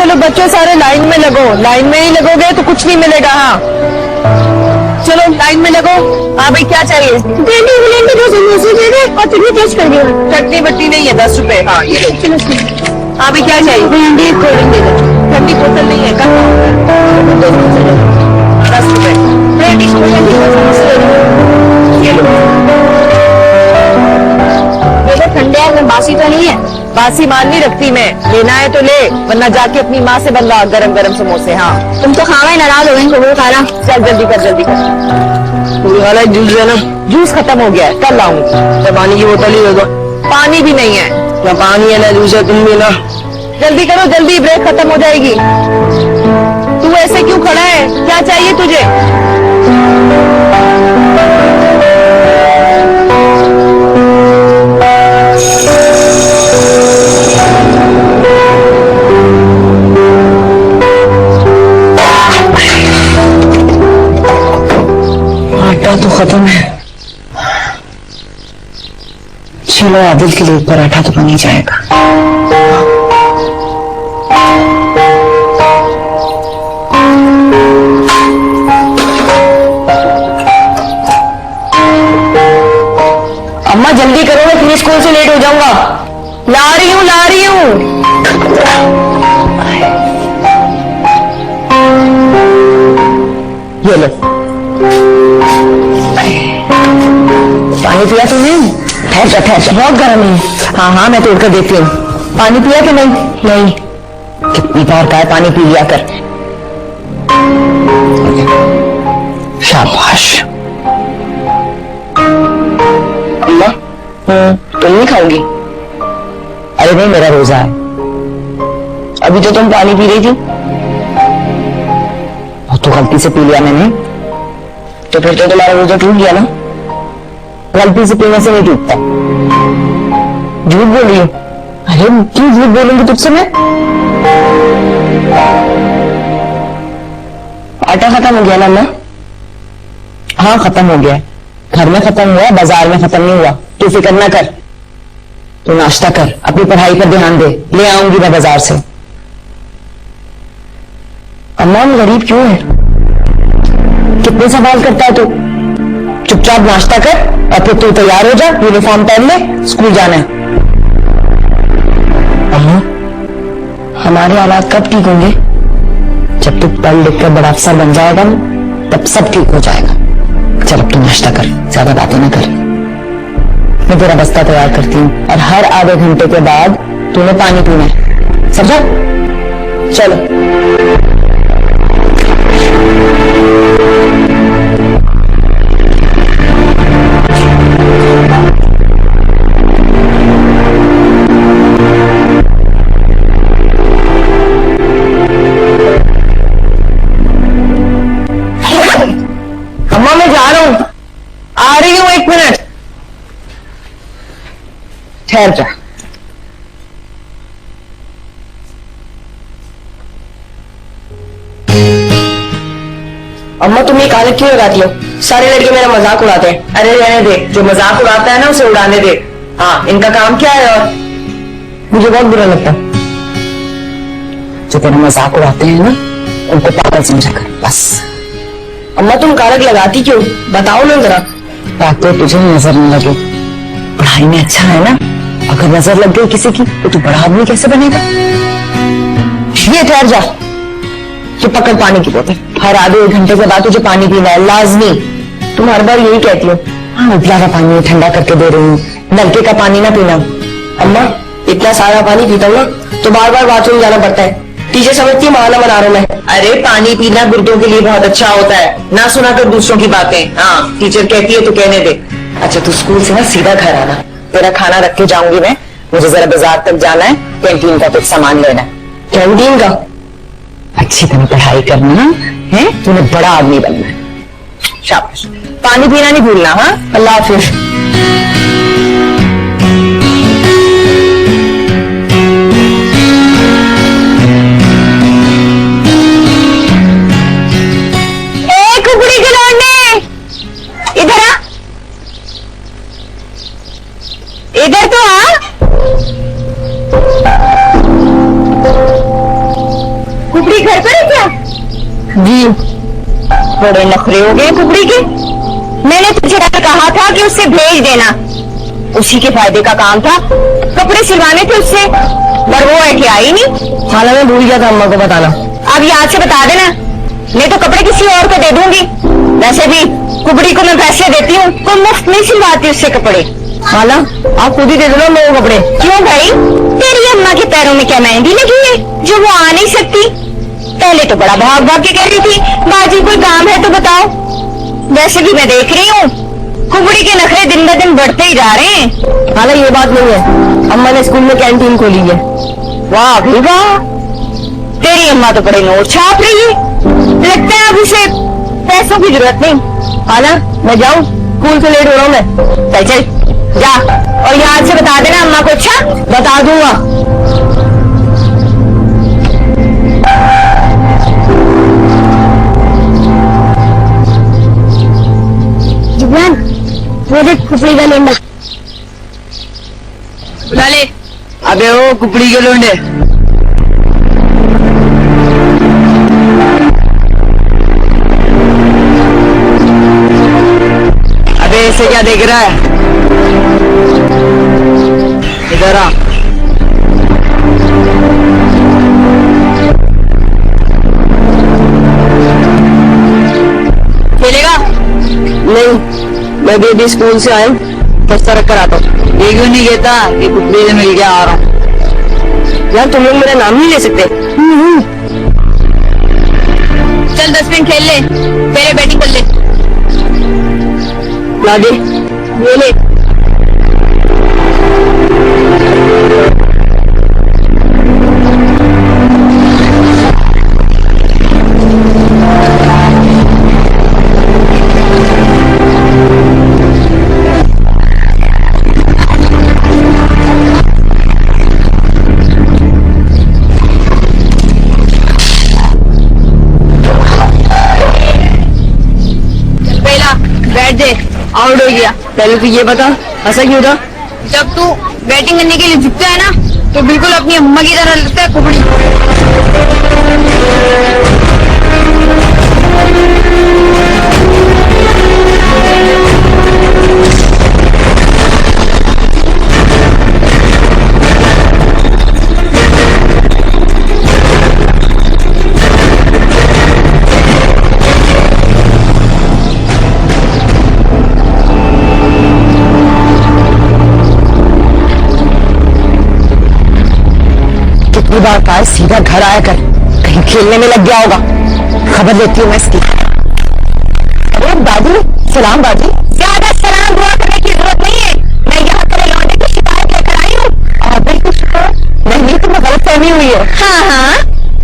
चलो बच्चों सारे लाइन में लगो, लाइन में नहीं लगोगे तो कुछ नहीं मिलेगा। हाँ चलो लाइन में लगो। हाँ भाई क्या चाहिए? समोसे दे दे और चटनी टेस्ट कर दियो। चटनी बट्टी नहीं है, 10 रुपए। हाँ ये लो। हाँ भाई क्या चाहिए? भिंडी कोल्ड ड्रिंक दे दो। ठंडी बोतल नहीं है, कम 10 रुपए। ये लो। देखो ठंडे है, बासी तो नहीं है। बासी माल नहीं रखती मैं, लेना है तो ले, वरना जाके अपनी माँ से बनवा गरम गरम समोसे। हाँ तुम तो खावा ही, नाराज हो गए। वो खा रहा। चल जल्दी कर जल्दी कर। वाला जूस है ना? जूस खत्म हो गया है, कल लाऊंगी। तो पानी की बोतल ही होगा। पानी भी नहीं है ना, पानी है ना जूस है। तुम भी ना जल्दी करो, जल्दी ब्रेक खत्म हो जाएगी। तू ऐसे क्यों खड़ा है? क्या चाहिए तुझे? आटा तो खत्म है। चलो आदिल के लिए एक पराठा तो बन ही जाएगा। अम्मा जल्दी करो, मैं फिर स्कूल से लेट हो जाऊंगा। ला रही हूँ ला रही हूँ। ये लो पानी पिया तुमने? ठहर जा ठहर जा, बहुत गर्म है। हाँ हाँ मैं तोड़ कर देती हूँ। पानी पिया कि नहीं? नहीं। कितनी बार कहा है पानी पी लिया कर। शाबाश। अम्मा तुम नहीं खाओगी? अरे नहीं मेरा रोजा है। अभी तो तुम पानी पी रही थी। तो गलती से पी लिया मैंने, तो फिर तो तुम्हारा रोजा टूट गया ना। गलती से पीने से नहीं टूटता। झूठ बोल रही हूँ। अरे क्यों झूठ बोलूंगी तुझसे मैं? आटा खत्म हो गया ना अम्मा? हाँ खत्म हो गया। घर में खत्म हुआ, बाजार में खत्म नहीं हुआ। तू फिक्र ना कर, तू नाश्ता कर, अपनी पढ़ाई पर ध्यान दे। ले आऊंगी मैं बाजार से। अम्मा हम गरीब क्यों है? कितने सवाल करता है तू? चुपचाप नाश्ता कर और फिर तू तैयार हो जा, यूनिफॉर्म पहन ले, स्कूल जाना है। अम्मा हमारे हालात कब ठीक होंगे? जब तू पढ़ लिख कर बड़ा अफसर बन जाएगा ना, तब सब ठीक हो जाएगा। चल अब तू नाश्ता कर, ज्यादा बातें ना कर। मैं तेरा बस्ता तैयार करती हूँ और हर आधे घंटे के बाद तूने पानी पीना है, समझा? चलो। अम्मा मैं जा रहा हूं, आ रही हूं, 1 मिनट ठहर जा। अम्मा तुम ये काले क्यों लगाती हो? सारे लड़के मेरा मजाक उड़ाते हैं। अरे रहने दे, जो मजाक उड़ाता है ना उसे उड़ाने दे। हाँ इनका काम क्या है? और मुझे बहुत बुरा लगता है जो तेरा मजाक उड़ाते हैं ना, उनको पागल समझा कर बस। अम्मा तुम कारक लगाती क्यों? बताओ ना जरा। ताकि तुझे नजर न लगे। पढ़ाई में अच्छा है ना, अगर नजर लग गई किसी की तो तू बड़ा आदमी कैसे बनेगा? ये ठहर जा, तू पकड़ पानी की बोतल। हर आधे 1 घंटे के बाद तुझे पानी पीना है, लाजमी। तुम हर बार यही कहती हो। हाँ उबला का पानी ठंडा करके दे रही हूँ, नलके का पानी ना पीना। अम्मा इतना सारा पानी पीता हूँ ना तो बार बार बाथरूम जाना पड़ता है। टीचर समझती है बहाना बना रहा हूं मैं। अरे पानी पीना गुर्दों के लिए बहुत अच्छा होता है, ना सुना कर दूसरों की बातें। हाँ टीचर कहती है तो कहने दे। अच्छा तू स्कूल से ना सीधा घर आना, तेरा खाना रख के जाऊंगी मैं। मुझे जरा बाजार तक जाना है, कैंटीन का कुछ सामान लेना है। कैंटीन का? अच्छी तरह पढ़ाई करना है, तूने बड़ा आदमी बनना है। शाबाश। पानी पीना नहीं भूलना। हाँ अल्लाह हाफिज। इधर तो आ। बड़े नखरे हो गए कुबड़ी के। मैंने तुझे कहा था कि उससे भेज देना, उसी के फायदे का काम था, कपड़े सिलवाने थे उससे, पर वो है कि आई नहीं। खाला मैं भूल गया था अम्मा को बताना। अब याद से बता देना, नहीं तो कपड़े किसी और को दे दूंगी। वैसे भी कुबड़ी को मैं पैसे देती हूँ, तो मुफ्त नहीं सिलवाती उससे कपड़े। खाला आप खुद ही दे दो ना मेरे कपड़े। क्यों भाई, तेरी अम्मा के पैरों में क्या मेहंदी लगी है जो वो आ नहीं सकती? पहले तो बड़ा भाग भाग के कह रही थी बाजी कोई काम है तो बताओ। वैसे भी मैं देख रही हूँ कुबड़ी के नखरे दिन ब दिन बढ़ते ही जा रहे हैं। खाला ये बात नहीं है, अम्मा ने स्कूल में कैंटीन खोली है। वाह भाई वाह, तेरी अम्मा तो बड़े नोट छाप रही है। लगता है अब उसे पैसों की जरूरत नहीं। खाला मैं जाऊँ, स्कूल से लेट हो रहा हूँ मैं। चल चल जा, और याद से बता देना अम्मा को। अच्छा बता दूंगा। जुबान वो देख कुपड़ी का लोंडा। बुला ले। अबे ओ कुपड़ी के लोंडे, अबे ऐसे क्या देख रहा है? इधर आ। खेलेगा? नहीं, मैं भी अभी स्कूल से आया, बस्ता रख कर आता हूँ। ये क्यों नहीं कहता कि कुपड़ी से मिल गया आ रहा हूँ? यार तुम लोग मेरा नाम नहीं ले सकते। चल 10 मिनट खेल ले, पहले बैटिंग कर ले। ला दे, ये ले। आउट हो गया। पहले तो ये बता ऐसा क्यों था? जब तू बैटिंग करने के लिए झुकता है ना, तो बिल्कुल अपनी अम्मा की तरह लगता है कुबड़ी। कितनी बार कहा सीधा घर आया कर, कहीं खेलने में लग गया होगा। खबर लेती हूँ मैं इसकी। अरे बाजी, सलाम बाजी। ज्यादा सलाम दुआ करने की जरूरत नहीं है, मैं यहाँ तेरे लौंडे की शिकायत लेकर आई हूँ। बिल्कुल नहीं, तो मैं गलत फहमी हुई है। हाँ हाँ,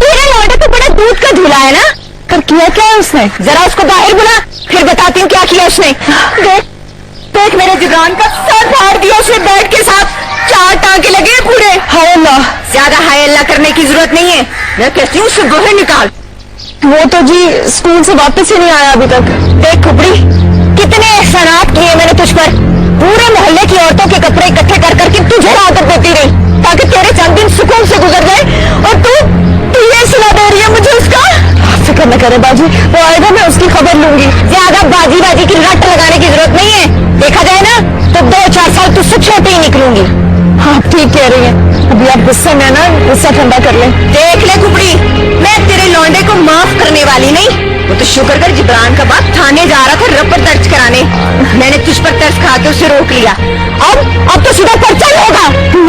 तेरे लौंडे तो बड़ा दूध का झूला है ना। कर किया क्या है उसने? जरा उसको बाहर बुला, फिर बताती हूँ क्या किया उसने। देख देख, मेरे जिब्रान का सर फाड़ दिया उसने बैट के साथ, 4 टांके लगे पूरे। हाय अल्लाह। ज्यादा हाय अल्लाह करने की जरूरत नहीं है, मैं कहती हूँ उससे बाहर निकाल। वो तो जी स्कूल से वापस ही नहीं आया अभी तक। देख कुबड़ी, कितने एहसानात किए मैंने तुझ पर। पूरे मोहल्ले की औरतों के कपड़े इकट्ठे कर करके तुझे राहत देती रही, ताकि तेरे चंद दिन सुकून से गुजर जाए, और तू ये सुना दे रही है मुझे उसका। फिक्र न करे बाजी, वो आएगा, मैं उसकी खबर लूंगी। ज्यादा बाजी बाजी की रट लगाने की जरूरत नहीं है। देखा जाए ना तो 2-4 साल तुझसे छोटी ही निकलूंगी। हाँ ठीक कह रही है, अभी आप गुस्से में ना, गुस्सा ठंडा कर ले। देख ले कुबड़ी, मैं तेरे लौंडे को माफ करने वाली नहीं। वो तो शुक्र कर जिब्रान का बाप थाने जा रहा था रपट दर्ज कराने, मैंने तुझ पर तरस खा के उसे रोक लिया। अब तो सीधा पर्चा ही होगा।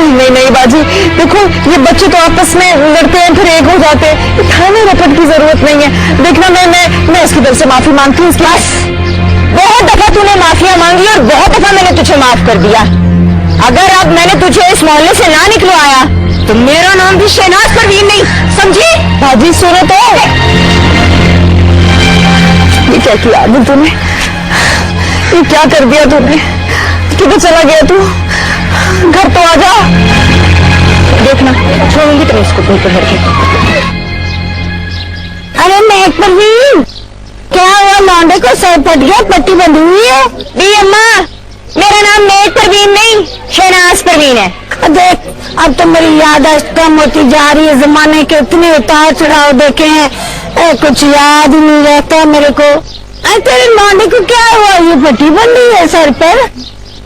नहीं बाजी, देखो ये बच्चे तो आपस में लड़ते हैं फिर एक हो जाते हैं, थाने रपट की जरूरत नहीं है। देखना मैं उसकी तरफ से माफी मांगती हूँ। बस, बहुत दफा तूने माफिया मांगी और बहुत दफा मैंने तुझे माफ कर दिया। अगर अब मैंने तुझे इस मोहल्ले से ना निकलवाया तो मेरा नाम भी शहनाज परवीन नहीं, समझी? बाजी सुनो तो, ये क्या किया आदमी तूने? ये क्या कर दिया तूने? किधर चला गया तू? घर तो आ जा। देखना छोड़ूंगी तो इसको बिल्कुल करके। अरे महक परवीन, क्या हुआ? लौंडे को सर फट गया, पट्टी बंधी हुई है। दी अम्मा, मेरा नाम महक परवीन नहीं शहनाज परवीन है। देख अब तो मेरी याददाश्त कम होती जा रही है, जमाने के इतने उतार चढ़ाव देखे हैं, कुछ याद ही नहीं रहता मेरे को। तेरे लौंडे को क्या हुआ? ये पट्टी बन रही है सर पर।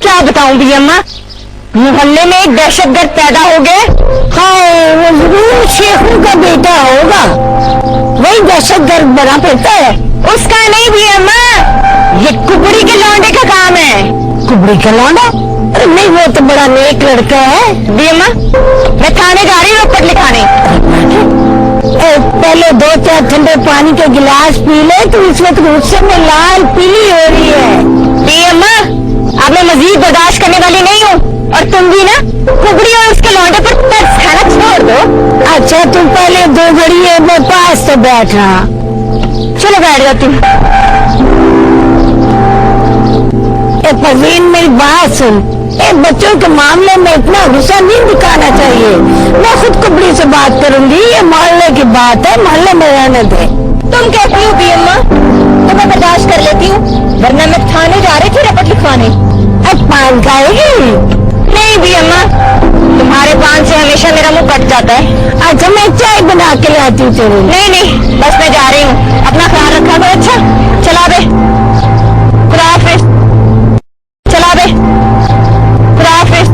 क्या बताऊं भी अम्मा, मोहल्ले में एक दहशतगर्द पैदा हो गए। हाँ, वो जरूर शेखू का बेटा होगा, वही दहशतगर्द बना फिरता है। उसका नहीं भी अम्मा, ये कुबड़ी के लौंडे का काम है। कुबड़ी का लौंडा? अरे नहीं, वो तो बड़ा नेक लड़का है। भी अम्मा, मैं थाने जा रही हूँ रिपोर्ट लिखाने। पहले 2-4 ठंडे पानी के गिलास पी ले, तो इस वक्त गुस्से में लाल पीली हो रही है। भी अम्मा, अब मैं मजीद बर्दाश्त करने वाली नहीं हूँ, और तुम भी ना कुबड़ी और उसके लौंडे पर तरस खाना छोड़ दो। अच्छा, तुम पहले 2 घड़ी मेरे पास तो बैठ रहा। चलो बैठ जाती हूँ। परवीन, मेरी बात सुन, बच्चों के मामले में इतना गुस्सा नहीं दिखाना चाहिए। मैं खुद कुबड़ी से बात करूंगी, ये मोहल्ले की बात है, मोहल्ले में रहने दे। तुम कहती हो भी अम्मा, तो मैं बर्दाश्त कर लेती हूँ, वरना मैं थाने जा रही थी रिपोर्ट लिखवाने। पान खाएगी? नहीं भी अम्मा, तुम्हारे पान से हमेशा मेरा मुंह कट जाता है। अच्छा, मैं चाय बना के लाती हूँ तेरे। नहीं, बस मैं जा रही हूँ, अपना ख्याल रखा करो। अच्छा, चला बे, खुदा हाफिज। चला बे, खुदा हाफिज।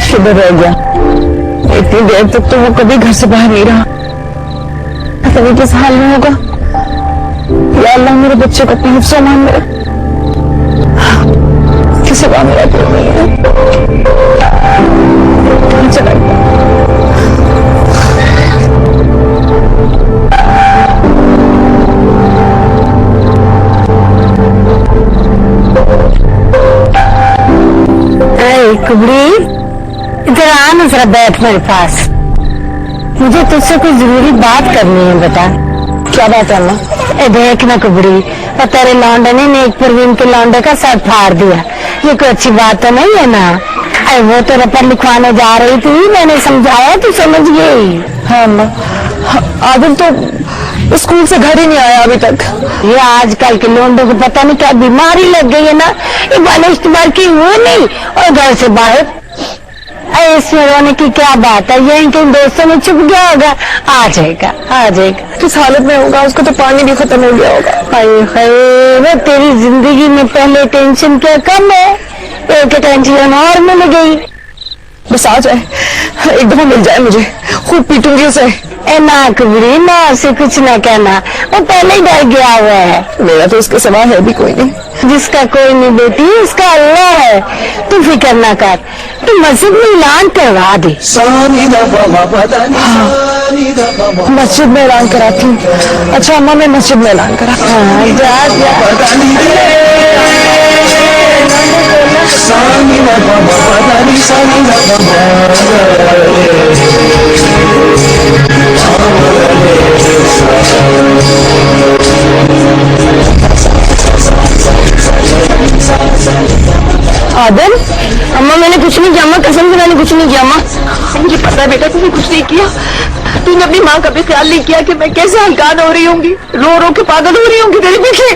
शुभ रह गया, इतनी देर तक तो वो कभी घर से बाहर नहीं रहा। कभी किस हाल में होगा? या अल्लाह, मेरे बच्चे को अपनी हिफ्ज़ मान मेरा, किसी बात मेरा कोई नहीं है। चला गया। कुबड़ी, इधर आ ना, जरा बैठ मेरे पास। मुझे तुझसे कोई जरूरी बात करनी है। बता, क्या बात है अम्मा? देख ना कुबड़ी, और तेरे लौंडे ने नेक परवीन के लौंडे का सर फाड़ दिया। ये कोई अच्छी बात तो नहीं है ना? अरे वो तो रिपोर्ट लिखवाने जा रही थी, मैंने समझाया, तू समझ गई? हाँ अम्मा, आदिल तो स्कूल से घर ही नहीं आया अभी तक। ये आजकल के लोगों को पता नहीं क्या बीमारी लग गई है ना, ये बाने इस्तेमाल की वो नहीं, और घर से बाहर। इसमें रोने की क्या बात है? ये इनके दोस्तों में छुप गया होगा, आ जाएगा, आ जाएगा। किस हालत में होगा? उसको तो पानी भी खत्म हो गया होगा। हाय, तेरी जिंदगी में पहले टेंशन क्या कम है, एक टेंशन और मिल गई। बस आ जाए, एक दफा मिल जाए मुझे, खूब पीटूंगी उसे। ना कुबड़ी, ना उसे कुछ ना कहना, वो पहले ही डर गया हुआ है। मेरा तो उसके सिवा है भी कोई नहीं। जिसका कोई नहीं बेटी, उसका अल्लाह है। तू फिक्र ना कर, तू मस्जिद में ऐलान करवा दे। मस्जिद में ऐलान कराती हूँ। अच्छा अम्मा, मैं मस्जिद में ऐलान करा। हाँ, जा, आदिल, अम्मा मैंने कुछ नहीं किया, अम्मा कसम से मैंने कुछ नहीं किया। अम्मा, मुझे पता है बेटा, तूने कुछ नहीं किया। तूने अपनी माँ का भी ख्याल नहीं किया कि मैं कैसे हलकान हो रही होंगी, रो रो के पागल हो रही होंगी तेरे पीछे।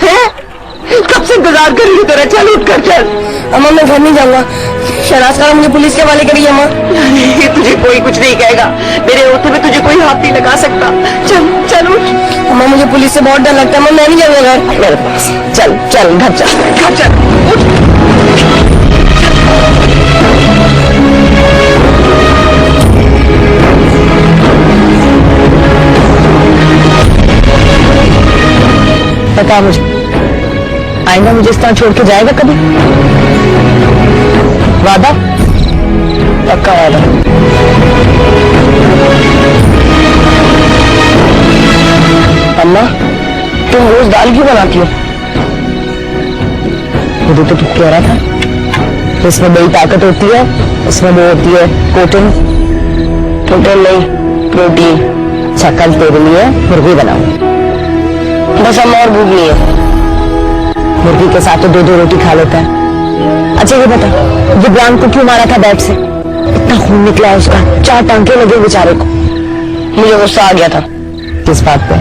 हैं? कब से इंतजार कर रही तेरा? चल उठ कर चल। अम्मा मैं घर नहीं जाऊंगा, शराब का मुझे पुलिस के हवाले करिए। अम्मा, तुझे कोई कुछ नहीं कहेगा, मेरे होते में तुझे कोई हाथ नहीं लगा सकता। चल चल उठ। अम्मा मुझे पुलिस से बहुत डर लगता है। अम्मा मैं नहीं जाऊंगा घर। मेरे पास चल, चल घर चल, घर चल, उठ। बता मुझे, आएगा मुझे इस तरह छोड़ के जाएगा कभी? वादा? पक्का वादा। अम्मा, तुम रोज दाल क्यों बनाती हो? मुझे तो तू कह रहा था इसमें बड़ी ताकत होती है, इसमें वो होती है प्रोटीन। प्रोटीन नहीं, प्रोटीन। अच्छा, कल तेरे लिए मुर्गी बनाऊंगी। बस अम्मा, और भूख नहीं है। मुर्गी के साथ तो 2-2 रोटी खा लेता है। अच्छा ये बता, जिब्रान को क्यों मारा था बैट से? इतना खून निकला है उसका, 4 टांके लगे बेचारे को। मुझे गुस्सा आ गया था। किस बात पे?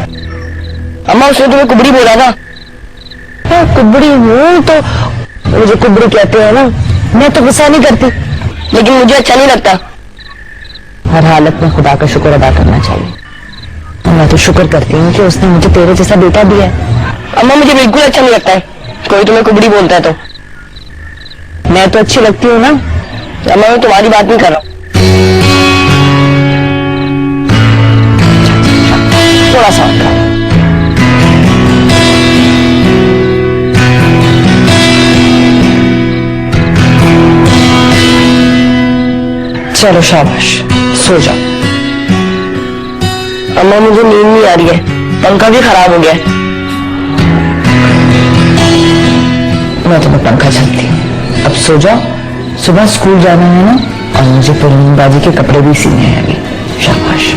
अम्मा उसने तुम्हें कुबड़ी बोला था। कुबड़ी हूँ तो मुझे कुबड़ी कहते हैं ना, मैं तो गुस्सा नहीं करती। लेकिन मुझे अच्छा नहीं लगता। हर हालत में खुदा का शुक्र अदा करना चाहिए। मैं तो शुक्र करती हूँ कि उसने मुझे तेरे जैसा बेटा दिया है। अम्मा मुझे बिल्कुल अच्छा नहीं लगता है कोई तुम्हें कुबड़ी बोलता है तो। मैं तो अच्छी लगती हूँ ना। अम्मा मैं तुम्हारी बात नहीं कर रहा हूँ। थोड़ा सा और खाओ। चलो शाबाश, सो जाओ। अम्मा मुझे नींद नहीं आ रही है, पंखा भी खराब हो गया है। मैं तुम्हें पंखा चलती हूँ, अब सो जाओ। सुबह स्कूल जाना है ना, और मुझे पूर्णिमाबाजी के कपड़े भी सीने हैं अभी। शाबाश।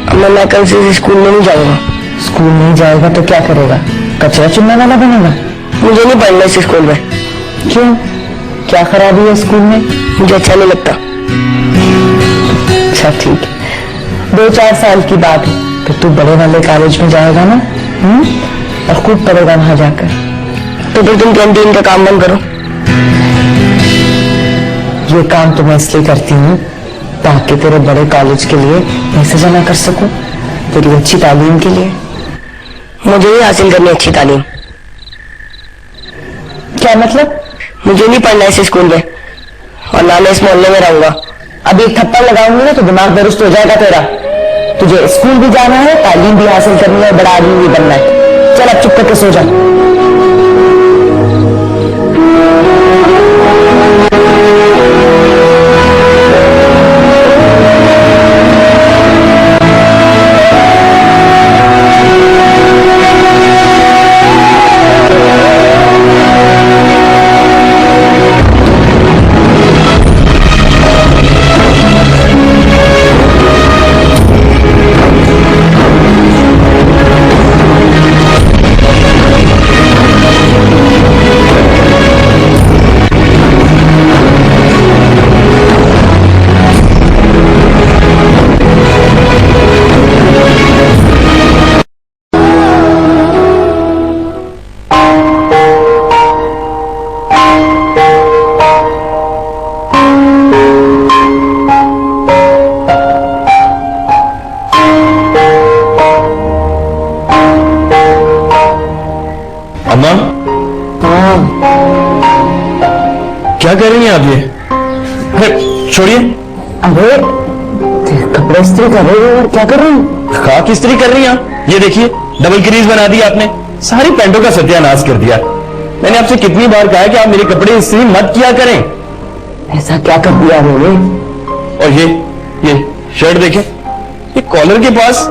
अम्मा मैं कल से स्कूल में नहीं जाऊंगा। स्कूल नहीं जाएगा तो क्या करेगा? कचरा चुनने वाला बनेगा? मुझे नहीं पढ़ना इस स्कूल में। क्यों, क्या खराबी है स्कूल में? मुझे अच्छा नहीं लगता। अच्छा ठीक है, 2-4 साल की बात है, फिर तू बड़े वाले कॉलेज में जाएगा ना, और खूब पढ़ेगा वहां जाकर। तो फिर तुम कैंटीन का काम बंद करो। ये काम तो मैं इसलिए करती हूँ ताकि तेरे बड़े कॉलेज के लिए पैसे जमा कर सकूं, तेरी अच्छी तालीम के लिए। मुझे ही हासिल करनी अच्छी तालीम। क्या मतलब? मुझे नहीं पढ़ना इस स्कूल में, और ना मैं इस मोहल्ले में रहूंगा। अभी एक थप्पड़ लगाऊंगी ना तो दिमाग दुरुस्त हो जाएगा तेरा। तुझे स्कूल भी जाना है, तालीम भी हासिल करनी है, बड़ा आदमी भी बनना है। चल अब चुप करके सो जा। अम्मा, क्या कर रही हैं आप ये? अरे छोड़िए। अरे कपड़े इस्त्री कर रही हो और क्या कर रही हूँ? खाक इस्त्री कर रही हैं आप? ये देखिए डबल क्रीज बना दी आपने, सारी पैंटों का सत्यानाश कर दिया। मैंने आपसे कितनी बार कहा कि आप मेरे कपड़े इस्त्री मत किया करें। ऐसा क्या कर दिया रोने? और ये शर्ट देखें, ये कॉलर के पास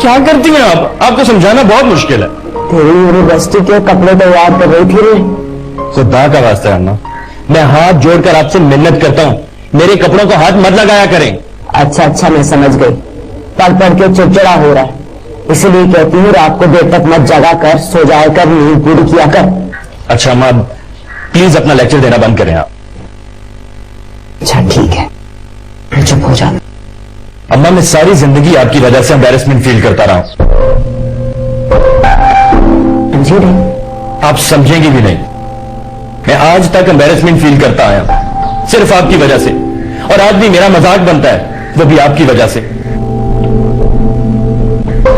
क्या करती हैं आप? आपको समझाना बहुत मुश्किल है। तेरी यूनिवर्सिटी के कपड़े तैयार कर रही थी रे। खुदा का वास्ता है अम्मा, मैं हाथ जोड़कर आपसे मिन्नत करता हूँ, मेरे कपड़ों को हाथ मत लगाया करें। अच्छा मैं समझ गई, पढ़ पढ़ के चिड़चिड़ा हो रहा है, इसलिए कहती हूँ रात को देर तक मत जगा कर, सो जाया कर, नींद पूरी किया कर। अच्छा अम्मा प्लीज अपना लेक्चर देना बंद करें आप। अच्छा ठीक है, फिर चुप हो जा। अम्मा मैं सारी जिंदगी आपकी वजह से एम्बैरेसमेंट फील करता रहा हूं। समझी नहीं? आप समझेंगे भी नहीं, मैं आज तक एम्बैरेसमेंट फील करता आया सिर्फ आपकी वजह से, और आज भी मेरा मजाक बनता है वो भी आपकी वजह से।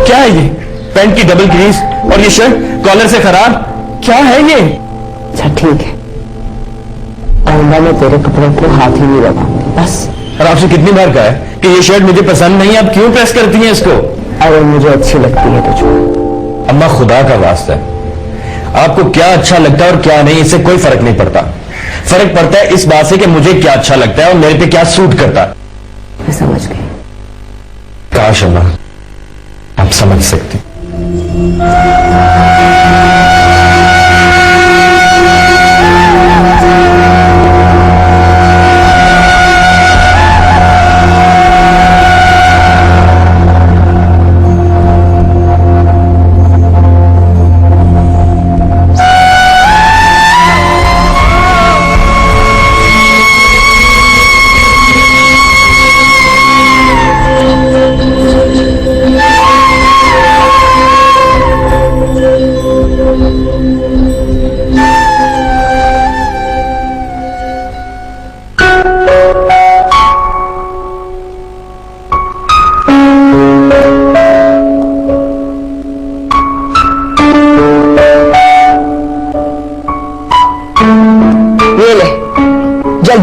क्या है ये? पैंट की डबल क्रीज और ये शर्ट कॉलर से खराब, क्या है ये? अच्छा ठीक है, आइंदा मैं तेरे कपड़ों को हाथ ही नहीं लगाऊंगी बस। और आपसे कितनी बार कहा है कि ये शर्ट मुझे पसंद नहीं, आप क्यों प्रेस करती हैं इसको? अरे मुझे अच्छी लगती है तुझको। अम्मा खुदा का वास्ता है, आपको क्या अच्छा लगता है और क्या नहीं, इससे कोई फर्क नहीं पड़ता। फर्क पड़ता है इस बात से कि मुझे क्या अच्छा लगता है और मेरे पे क्या सूट करता है। मैं समझ गई। काश अम्मा आप समझ सकती।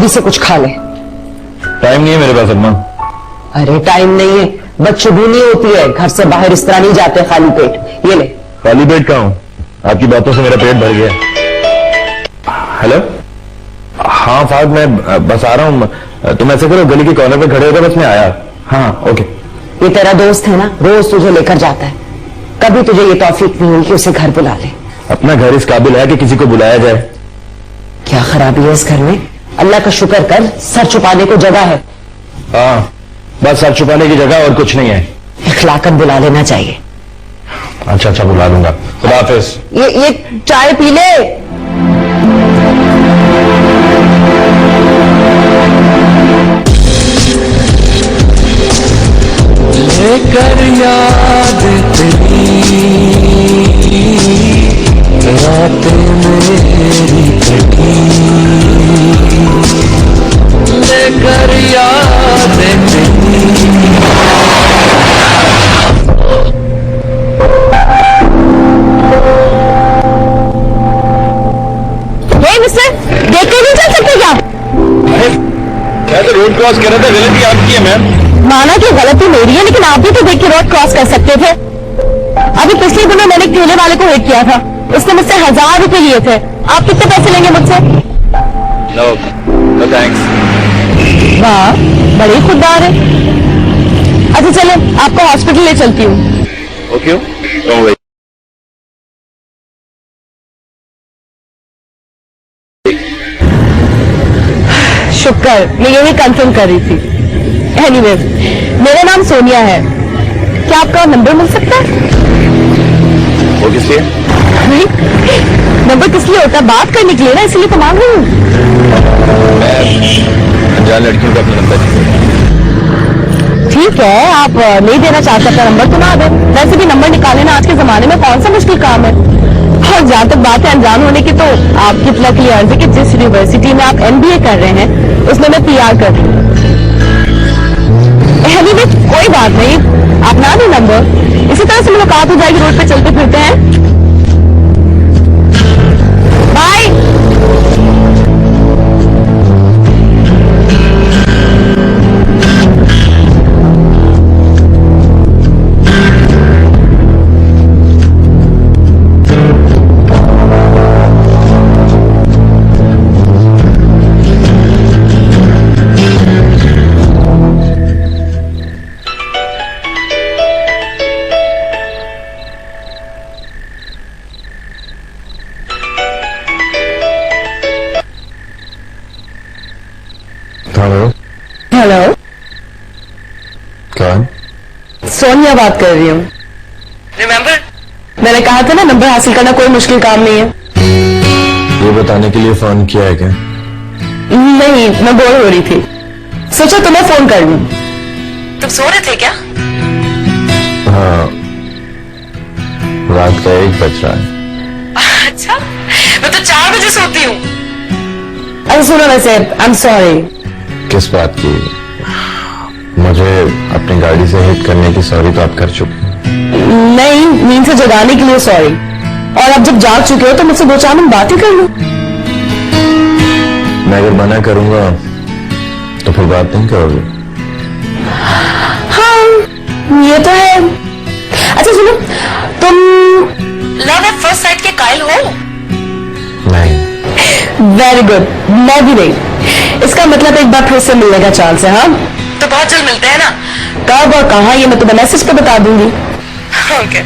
जल्दी से कुछ खा ले। टाइम नहीं है मेरे पास अम्मा। अरे टाइम नहीं है, बदशगुनी होती है, घर से बाहर इस तरह नहीं जाते खाली पेट। ये ले। खाली पेट का हूं, आपकी बातों से मेरा पेट भर गया। हेलो, हाँ फाद, मैं बस आ रहा हूं। तुम ऐसे करो, गली के कॉर्नर पे खड़े होकर, बस मैं आया। हाँ ओके। ये तेरा दोस्त है ना, रोज तुझे लेकर जाता है, कभी तुझे ये तौफीक नहीं हुई कि उसे घर बुला ले। अपना घर इस काबिल है कि किसी को बुलाया जाए? क्या खराबी है इस घर में? अल्लाह का शुक्र कर, सर छुपाने को जगह है। हाँ, बस सर छुपाने की जगह और कुछ नहीं है। इखलाकत बुला लेना चाहिए। अच्छा अच्छा, बुला लूंगा। खुदा हाफिज। ये चाय पी ले। लेकर याद तेरी रातें मेरी कटी, लेकर याद तेरी। मिस्टर, देख के नहीं चल सकते क्या? मैं तो रोड क्रॉस कर रहा था, गलती आपकी है मैम। माना कि गलती मेरी है, लेकिन आप भी तो देख के रोड क्रॉस कर सकते थे। अभी पिछले दिनों मैंने एक ठेले वाले को हिट किया था, उसने मुझसे 1000 रुपए लिए थे। आप कितने पैसे लेंगे मुझसे? No thanks. वाह, बड़े ही खुददार है। अच्छा चलो, आपको हॉस्पिटल ले चलती हूँ। Okay, don't worry. शुक्र, मैं यही कंफर्म कर रही थी। एनीवे, मेरा नाम सोनिया है, क्या आपका नंबर मिल सकता है? वो किस लिए? नंबर किस लिए होता है? बात करने के लिए ना, इसलिए तो मांग रही हूँ। अनजान लड़कियों का अपना नंबर नहीं। ठीक है, आप नहीं देना चाहते अपना नंबर तो ना दे। वैसे भी नंबर निकालना आज के जमाने में कौन सा मुश्किल काम है। और जहाँ तक बात है अनजान होने की, तो आपकी इतना के लिए अर्ज है कि जिस यूनिवर्सिटी में आप MBA कर रहे हैं, उसमें मैं PR कर रही हूँ। एनीवे, कोई बात नहीं, आप ना दें नंबर, इसी तरह से मुलाकात हो जाएगी, रोड पे चलते फिरते हैं। बाय। हेलो। हेलो, कौन? सोनिया बात कर रही हूँ। रिमेम्बर, मैंने कहा था ना, नंबर हासिल करना कोई मुश्किल काम नहीं है। ये बताने के लिए फोन किया है क्या? नहीं, मैं बोर हो रही थी, सोचा तुम्हें फोन कर लूं। तुम सो रहे थे क्या? हाँ, रात का 1 बज रहा है। अच्छा, मैं तो 4 बजे सोती हूँ। अरे सुनो, वैसे आई एम सॉरी। किस बात की? मुझे अपनी गाड़ी से हिट करने की सॉरी तो आप कर चुके। नहीं, नींद से जगाने के लिए सॉरी। और अब जब जाग चुके हो तो मुझसे 2-4 मिनट बातें कर लो। मैं अगर मना करूंगा तो फिर बात नहीं करोगे? हाँ, ये तो है। अच्छा सुनो, तुम लव एट फर्स्ट साइट के कायल हो? नहीं। वेरी गुड, मैं भी नहीं। इसका मतलब एक बार फिर से मिलने का चांस है। हाँ, तो बहुत जल्द मिलते हैं ना। कब और कहाँ, ये मैं तुम्हें मैसेज पे बता दूंगी। Okay,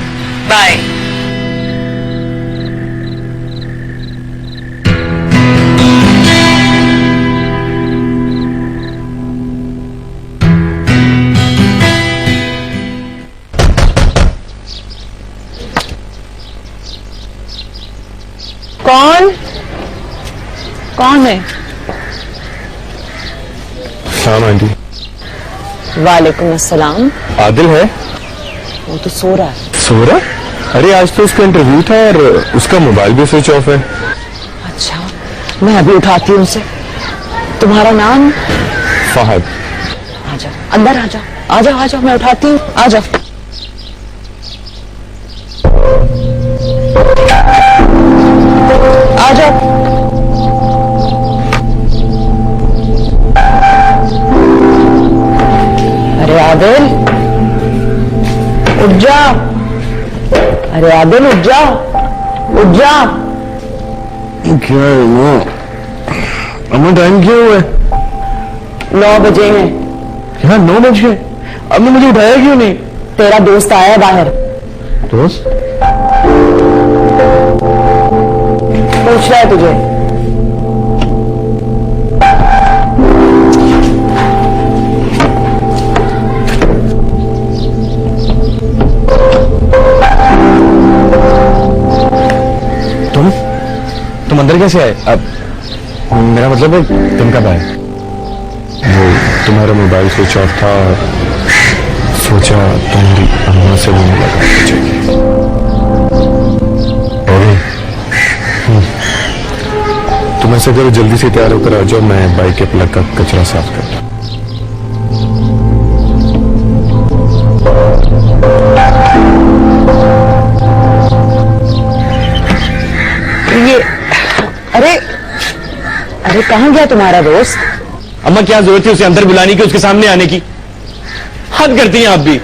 bye. कौन है? हाँ आंटी। वालेकुम अस्सलाम। आदिल है? वो तो सो रहा है। सो रहा? अरे आज तो उसका इंटरव्यू था और उसका मोबाइल भी स्विच ऑफ है। अच्छा, मैं अभी उठाती हूँ उसे। तुम्हारा नाम? फहद। आ जाओ, अंदर आ जाओ, आ जाओ, आ जाओ, मैं उठाती हूँ, आ जाओ। आ जाओ। अरे आदिल उठ जा, उठ जा। क्या है वो? अम्मा टाइम क्या हुआ है? 9 बजे हैं। क्या 9 बज गए? अम्मा मुझे उठाया क्यों नहीं? तेरा दोस्त आया है बाहर, दोस्त? पूछ रहा है तुझे। तुम अंदर कैसे आए? अब मेरा मतलब है तुम कब आए? वो तुम्हारा मोबाइल स्विच ऑफ था, सोचा तुम्हारी अम्मा से मिलने लगा। तुम ऐसा करो, जल्दी से तैयार होकर आ जाओ, मैं बाइक के प्लग का कचरा साफ करता हूँ। ये अरे अरे कहाँ गया तुम्हारा दोस्त? अम्मा क्या जरूरत है उसे अंदर बुलाने की, उसके सामने आने की? हद करती हैं आप भी।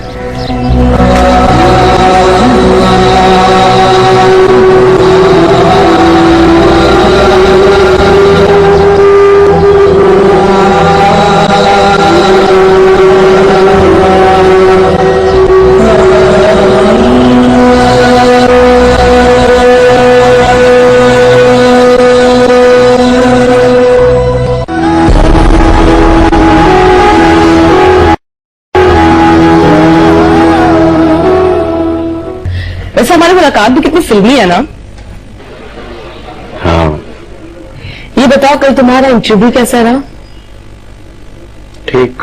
वैसे हमारी मुलाकात भी कितनी फिल्मी है ना? हाँ, ये बताओ कल तुम्हारा इंटरव्यू कैसा रहा? ठीक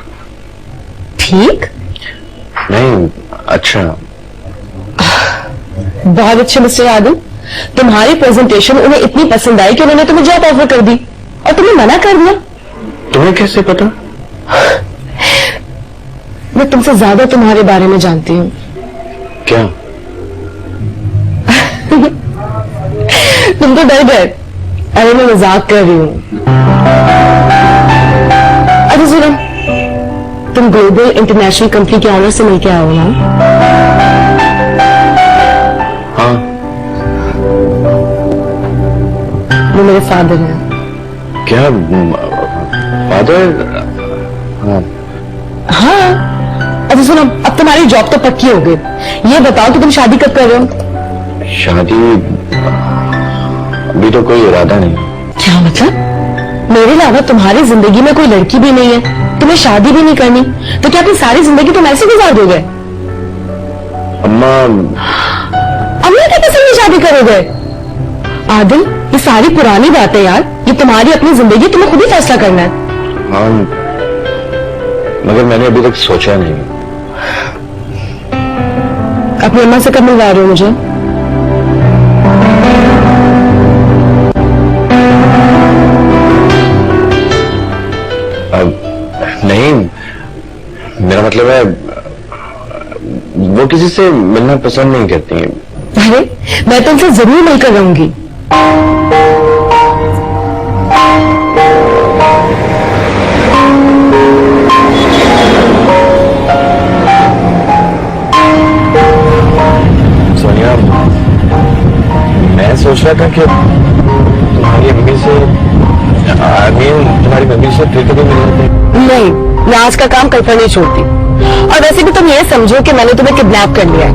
ठीक? नहीं, अच्छा। बहुत अच्छे मिस्टर आदिल, तुम्हारी प्रेजेंटेशन उन्हें इतनी पसंद आई कि उन्होंने तुम्हें जॉब ऑफर कर दी और तुम्हें मना कर दिया। तुम्हें कैसे पता? मैं तुमसे ज्यादा तुम्हारे बारे में जानती हूँ। क्या? तुम तो डर गए। अरे मैं मजाक कर रही हूँ। अच्छा सुनो, तुम ग्लोबल इंटरनेशनल कंपनी के ऑनर से मिलके आओ ना? हाँ। वो मेरे फादर हैं। क्या फादर? हाँ। हाँ। अच्छा सुनो, अब तुम्हारी जॉब तो पक्की हो गई। ये बताओ कि तुम शादी कब कर रहे हो? शादी अभी तो कोई इरादा नहीं। क्या मतलब? मेरे अलावा तुम्हारी जिंदगी में कोई लड़की भी नहीं है, तुम्हें शादी भी नहीं करनी, तो क्या अपनी सारी जिंदगी तुम ऐसे गुजार दोगे? अम्मा अम्मा के पसंद में शादी करोगे? आदिल, ये सारी पुरानी बातें यार, ये तुम्हारी अपनी जिंदगी, तुम्हें खुद ही फैसला करना है। हाँ, मगर मैंने अभी तक सोचा नहीं। अपनी अम्मा से कब मिलवा रहे हो मुझे? नहीं, मेरा मतलब है वो किसी से मिलना पसंद नहीं करती हैं। अरे मैं तुमसे जरूर मिलकर रहूंगी। सोनिया, मैं सोच रहा था कि तुम्हारी मम्मी से तुम्हारी मम्मी से फिर कभी मिलने। नहीं, मैं आज का काम कल पर नहीं छोड़ती। और वैसे भी तुम ये समझो कि मैंने तुम्हें किडनैप कर लिया है।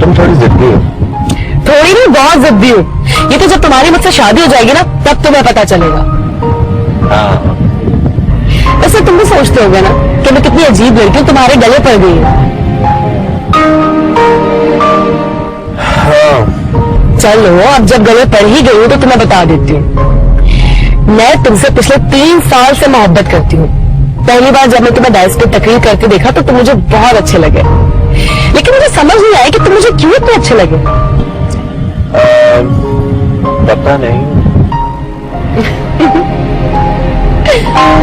तुम थोड़ी जिद्दी हो। थोड़ी नहीं, बहुत जिद्दी हूँ। ये तो जब तुम्हारी मुझसे शादी हो जाएगी ना, तब तुम्हें पता चलेगा। हाँ। वैसे तुम भी सोचते होगे ना कि मैं कितनी अजीब लड़की हूँ, तुम्हारे गले पड़ गई हूँ। हाँ। चलो, अब जब गले पड़ ही गई हूँ तो तुम्हें बता देती हूँ। मैं तुमसे पिछले 3 साल से मोहब्बत करती हूँ। पहली बार जब मैं तुम्हें डाइस पे तकरीर करके देखा तो तुम मुझे बहुत अच्छे लगे, लेकिन मुझे समझ नहीं आया कि तुम मुझे क्यों इतने अच्छे लगे। पता नहीं।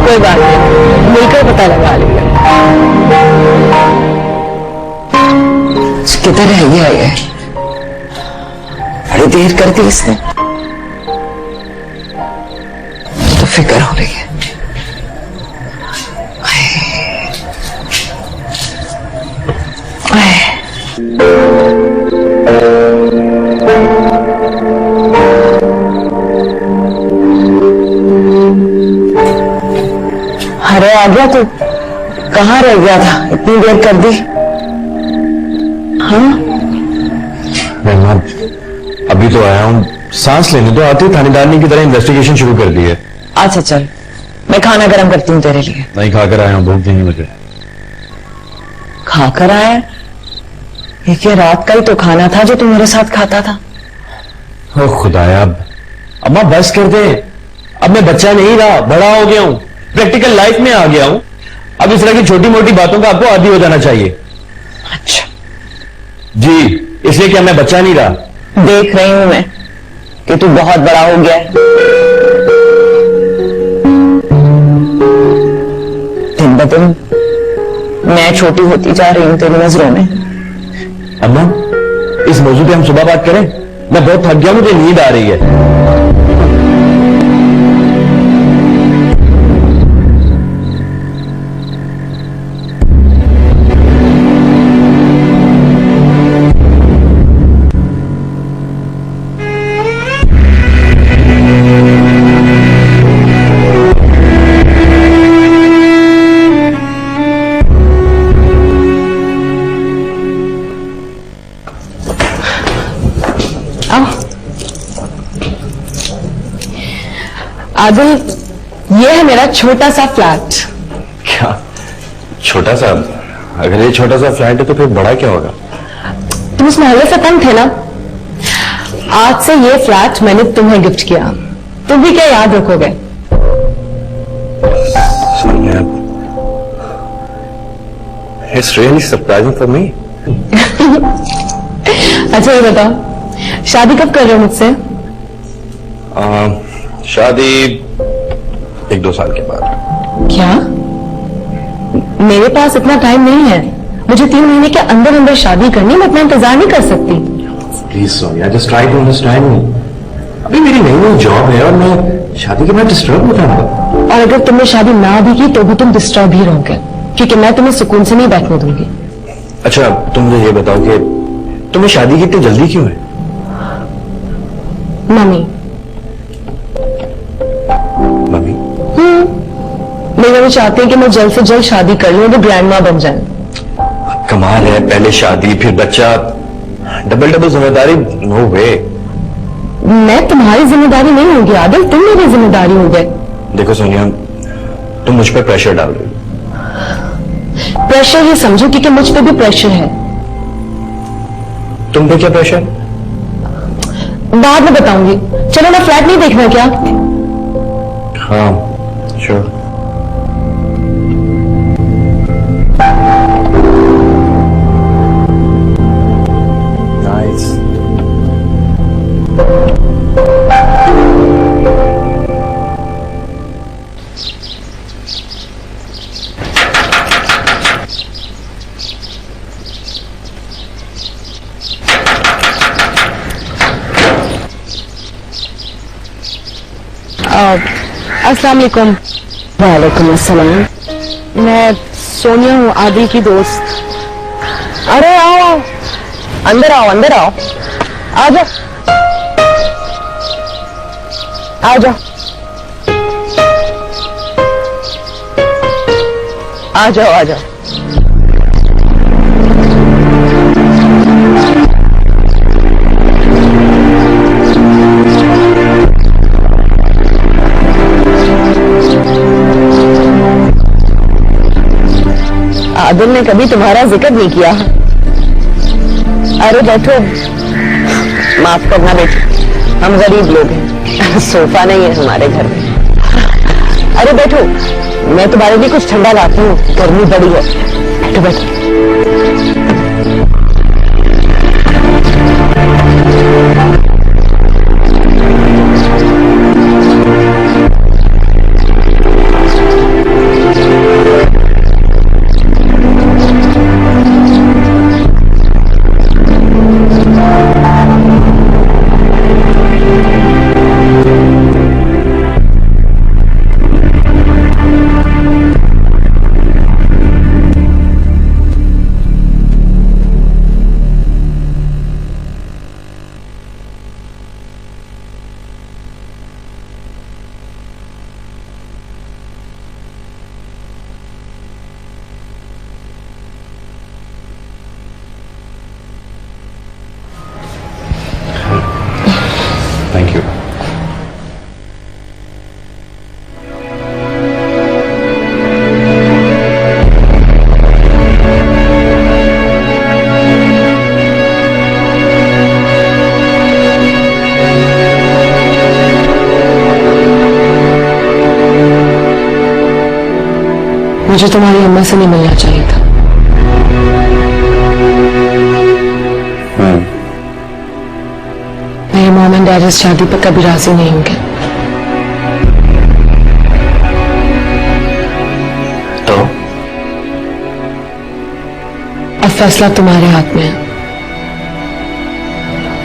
कोई बात नहीं, मिलकर पता लगा लेंगे। किधर है ये? बड़ी देर कर दी इसने, तो फिक्र हो रही है। आए। अरे आ गया तू? कहाँ रह गया था, इतनी देर कर दी? हाँ मैं अभी तो आया हूँ, सांस लेने तो आती थानेदारनी की तरह इन्वेस्टिगेशन शुरू कर दी है। अच्छा चल, मैं खाना गर्म करती हूँ तेरे लिए। नहीं खाकर आया हूँ, भूख नहीं मुझे। खाकर आया? ये क्या रात का ही तो खाना था जो तू मेरे साथ खाता था। ओ खुदाया, अम्मा बस कर दे। अब मैं बच्चा नहीं रहा, बड़ा हो गया हूँ, प्रैक्टिकल लाइफ में आ गया हूँ। अब इस तरह की छोटी मोटी बातों का आपको आदी हो जाना चाहिए। अच्छा जी, इसलिए क्या मैं बच्चा नहीं रहा? देख रही हूं मैं कि तू बहुत बड़ा हो गया है। दिन ब दिन मैं छोटी होती जा रही हूं तेरी नजरों में। अम्मा, इस मौजूद पे हम सुबह बात करें? मैं बहुत थक गया, मुझे नींद आ रही है। आदिल, ये है मेरा छोटा सा फ्लैट। क्या छोटा सा? अगर ये छोटा सा फ्लैट है तो फिर बड़ा क्या होगा? तुम उस मोहल्ले से तंग थे ना, आज से ये फ्लैट मैंने तुम्हें गिफ्ट किया। तुम भी क्या याद रखोगे? It's really surprising for me. अच्छा ये बताओ, शादी कब कर रहे हो मुझसे? शादी 1-2 साल के बाद। क्या? मेरे पास इतना टाइम नहीं है, मुझे 3 महीने के अंदर अंदर शादी करनी, मैं इतना इंतजार नहीं कर सकती। Please Sonia, just try to understand me. अभी मेरी नई नई जॉब है और मैं शादी के बाद डिस्टर्ब हो जाऊंगा। और अगर तुमने शादी ना भी की तो भी तुम डिस्टर्ब ही रहोगे, क्योंकि मैं तुम्हें सुकून से नहीं बैठने दूंगी। अच्छा, तुम मुझे ये बताओ कि तुम्हें शादी की इतनी जल्दी क्यों है? Mummy mummy? मेरी मम्मी चाहते हैं कि मैं जल्द से जल्द शादी कर लूं, वो ग्रैंड माँ बन जाए। कमाल है, पहले शादी फिर बच्चा, डबल डबल जिम्मेदारी, नो वे। मैं तुम्हारी जिम्मेदारी नहीं होगी आदिल, तुम मेरी जिम्मेदारी हो गए। देखो सोनिया, तुम मुझ पर प्रेशर डाल रही हो। प्रेशर ही समझो, क्योंकि मुझ पे भी प्रेशर है। तुम पे क्या प्रेशर? बाद में बताऊंगी। चलो ना, फ्लैट नहीं देखना क्या? हाँ श्योर। नाइस। अस्सलाम वालेकुम। वालेकुम अस्सलाम। मैं सोनिया हूँ, आदिल की दोस्त। अरे आओ आओ, अंदर आओ अंदर आओ, आ जाओ आ जाओ आ जाओ आ जाओ। आदिल ने कभी तुम्हारा जिक्र नहीं किया। अरे बैठो, माफ करना बेटी, हम गरीब लोग हैं, सोफा नहीं है हमारे घर में। अरे बैठो, मैं तुम्हारे लिए कुछ ठंडा लाती हूँ, गर्मी बड़ी है। बैठो बैठो। मुझे तुम्हारी अम्मा से नहीं मिलना चाहिए था। मेरे मॉम एंड डैड इस शादी पर कभी राजी नहीं होंगे। तो अब फैसला तुम्हारे हाथ में है।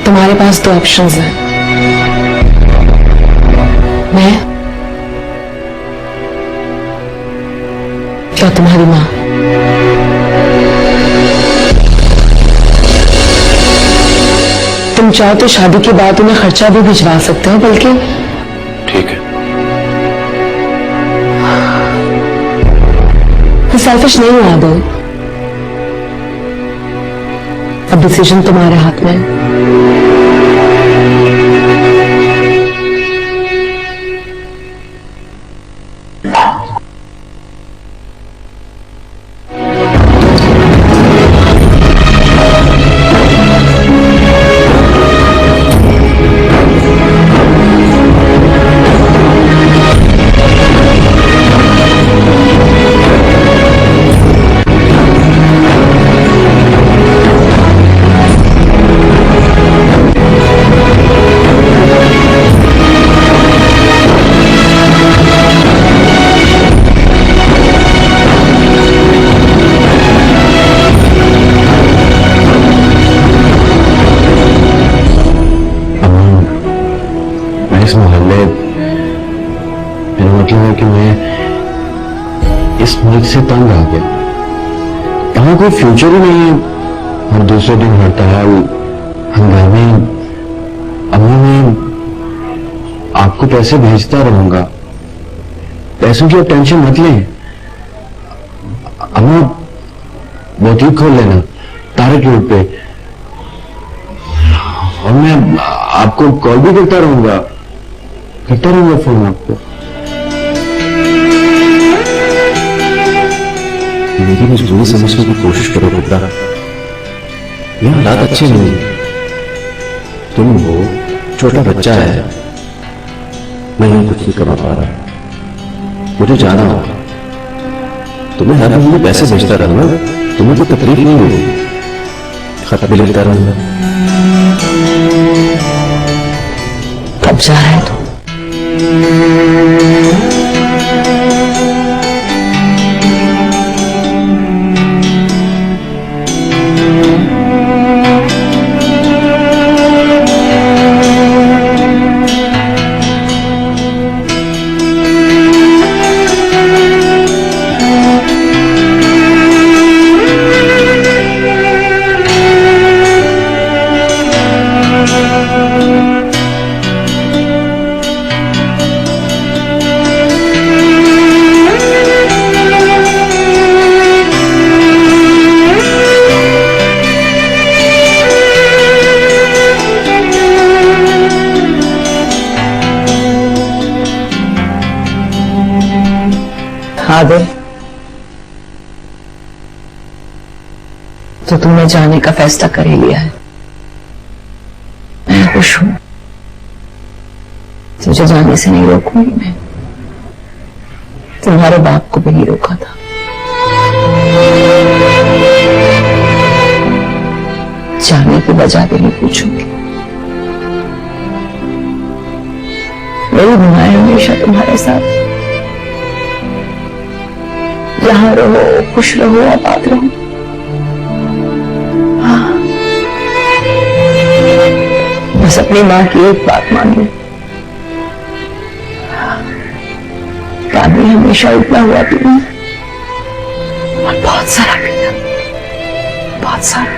तुम्हारे पास दो ऑप्शंस हैं, मैं या तुम्हारी माँ। तुम चाहो तो शादी के बाद उन्हें खर्चा भी भिजवा सकते हो, बल्कि ठीक है। मैं सेल्फिश नहीं हूं आदो। अब डिसीजन तुम्हारे हाथ में है। इस मोहल्ले, मेरा मतलब है कि मैं इस मुल्क से तंग आ गया। यहाँ कोई फ्यूचर ही नहीं है। हर दूसरे दिन हड़ताल, हंगामे। अम्मा, मैं आपको पैसे भेजता रहूंगा, पैसों की आप टेंशन मत लें। अम्मा, बुटीक खोल लेना तारक रोड पे, और मैं आपको कॉल भी करता रहूंगा फोन आपको। मेरी मजबूरी समझने की कोशिश करो रुद्रा। ये हालात अच्छे नहीं। तुम हो, छोटा बच्चा है, मैं यहाँ कुछ नहीं कमा पा रहा, मुझे जाना होगा। तुम्हें हर महीने पैसे भेजता रहूंगा, तुम्हें कोई तकलीफ नहीं होगी, खत भी लिखता रहूंगा। कब जा रहा है तू? आदिल, तो तुमने जाने का फैसला कर ही लिया है। मैं खुश हूं, तुझे जाने से नहीं रोकूंगी मैं। तुम्हारे बाप को भी नहीं रोका था। जाने की वजह भी नहीं पूछूंगी। मेरी दुआएं हमेशा तुम्हारे साथ। यहाँ रहो, खुश रहो, आबाद रहो। हाँ, बस अपनी माँ की एक बात मांगे, पानी हमेशा उतना हुआ पीना, और बहुत सारा पीना, बहुत सारा।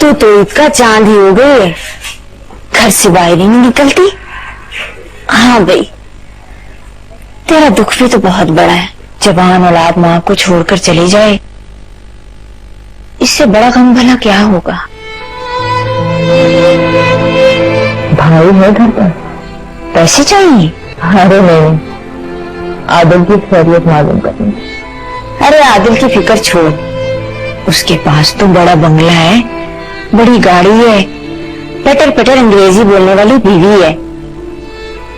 तू तो इसका चांद ही हो गई है, घर से बाहर ही नहीं निकलती। हाँ भाई, तेरा दुख भी तो बहुत बड़ा है। जवान औलाद माँ को छोड़कर चली जाए, इससे बड़ा गम भला क्या होगा। भाई है घर पर? पैसे चाहिए? अरे नहीं, आदिल की खैरियत मालूम करनी। अरे आदिल की फिक्र छोड़, उसके पास तो बड़ा बंगला है, बड़ी गाड़ी है, पटर पटर अंग्रेजी बोलने वाली बीवी है।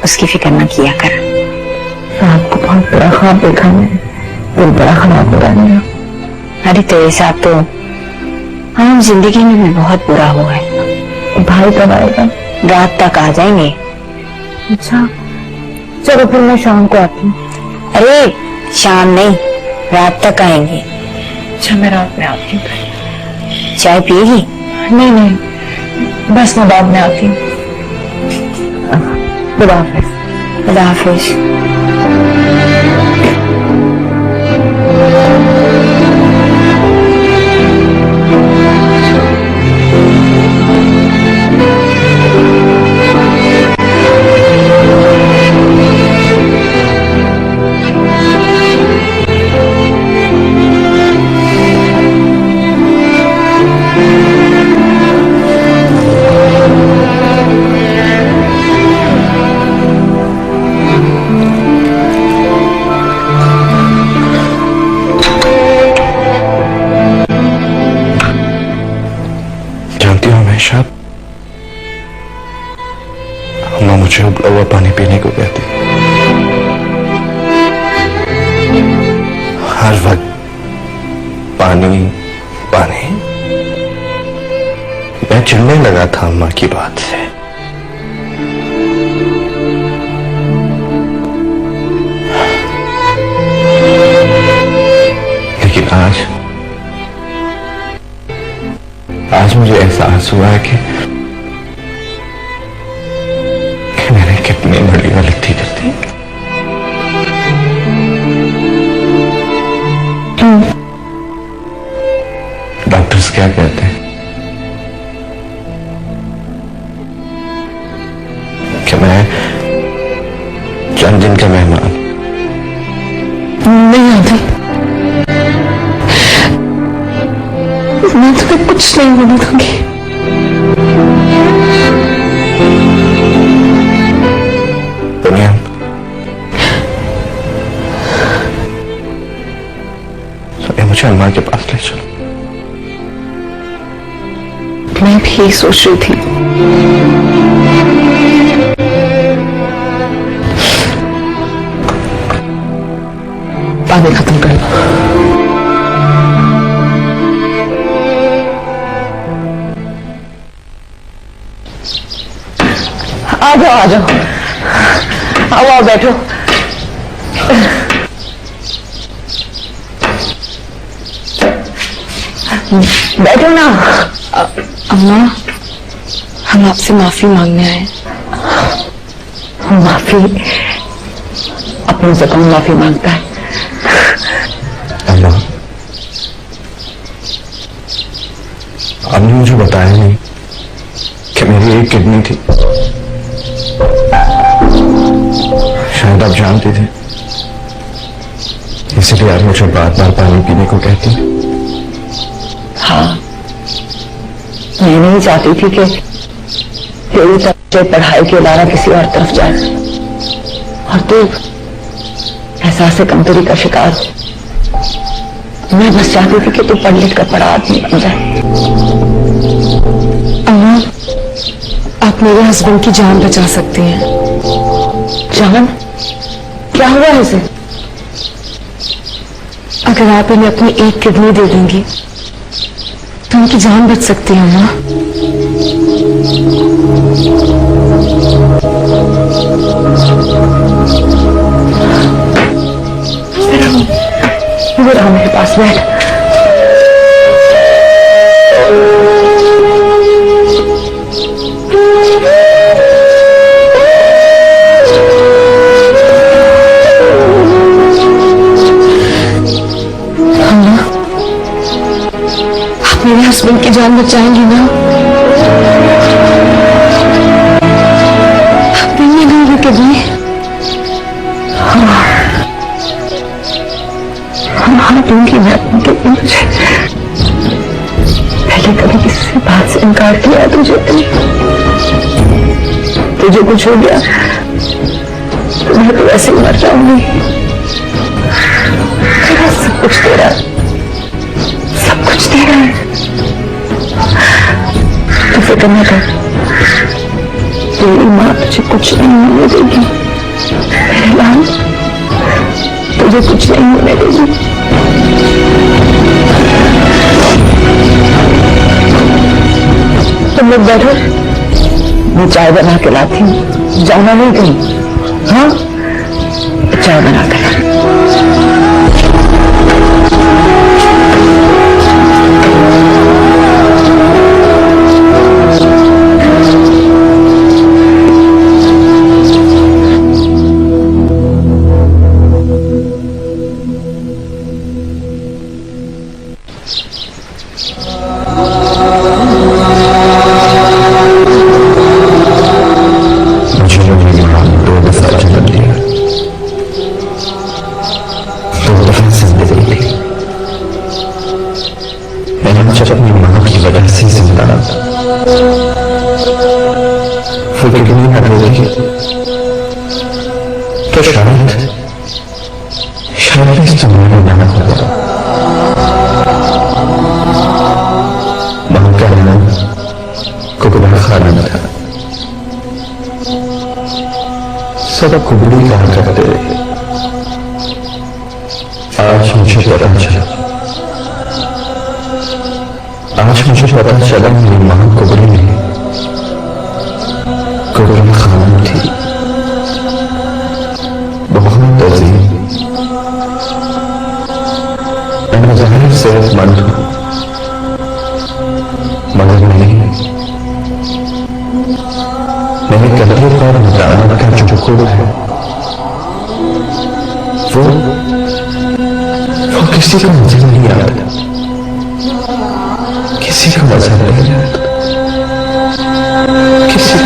उसकी फिक्र न किया कर। साहब को बहुत बड़ा ख्वाब देखा मैंने, दिल बड़ा खराब हो रहा है। अरे तेरे साथ तो आम जिंदगी में भी बहुत बुरा हुआ है। भाई कब आएगा? रात तक आ जाएंगे। अच्छा चलो फिर मैं शाम को आती हूँ। अरे शाम नहीं, रात तक आएंगे। अच्छा मैं रात में आती हूँ। चाय पिएगी? नहीं नहीं, बस मैं बाद में आती हूँ। खुदा हाफिज। खुदा हाफिज। हमेशा अम्मा मुझे उबला हुआ पानी पीने को कहती, हर वक्त पानी पानी। मैं चिढ़ने लगा था अम्मा की बात से। लेकिन आज मुझे एहसास हुआ है कि मैंने कितनी बड़ी गलती कर दी। डॉक्टर्स क्या कहते हैं कि मैं चंद दिन का मेहमान। नहीं आती, मैं तुम्हें कुछ नहीं बोलने दूंगी। दुनिया मुझे अम्मा के पास ले चलो। मैं भी यही सोच रही थी। पानी खत्म कर लो। आ जाओ आ जाओ, आओ आओ बैठो। बैठो ना। अम्मा, हम आपसे माफी मांगने आए। माफी? अपने से कौन माफी मांगता है? अम्मा, आपने मुझे बताया नहीं कि मेरी एक किडनी थी। शायद आप जानती थे, इसलिए आप मुझे बार बार पानी पीने को कहती। हाँ, मैं नहीं चाहती थी कि तेरी तरफ पढ़ाई के अलावा किसी और तरफ जाए और तू एहसास कमजोरी का शिकार हो। मैं बस चाहती थी कि तू पढ़ लिख कर बड़ा आदमी बन जाए। अम्मा, आप मेरे हस्बैंड की जान बचा सकती हैं। जान? क्या हुआ है इसे? अगर आप इन्हें अपनी एक किडनी दे देंगी तो उनकी जान बच सकती है। अम्मा, इधर आओ मेरे पास बैठ। मेरे हस्बैंड की जान बचाएंगी ना? नहीं, तुझे कुछ हो गया तो मैं तो ऐसे ही मर जाऊंगी। तेरा सब कुछ तेरा, सब कुछ तेरा है। तो फिक्र न कर, तेरी माँ तुझे कुछ नहीं होने देगी मेरे लाल, तुझे कुछ नहीं होने देगी। तुम लोग बैठो, मैं चाय बना के लाती हूँ। जाना नहीं कहीं? हाँ, चाय बना कर ला। जब अपनी मां की वजह से जिंदा फिक्र नहीं कर रही थी तो शायद इस तुम्हारे नाम होगा। मां का नाम कुबड़ा खानम था। सब कुबड़ी कहा करते। आज मुझे पता चला, आज मुझे पता चला मेरी मां कुबड़ी नहीं, कुबड़ा खानम थी। बहुत अजीब, मैं जाहिर सेहतमंद हूं, मगर मेरे गले पर मिटाना का जो जुकूर है वो किसी को नजर नहीं आता, किसी को नजर नहीं आता, किसी को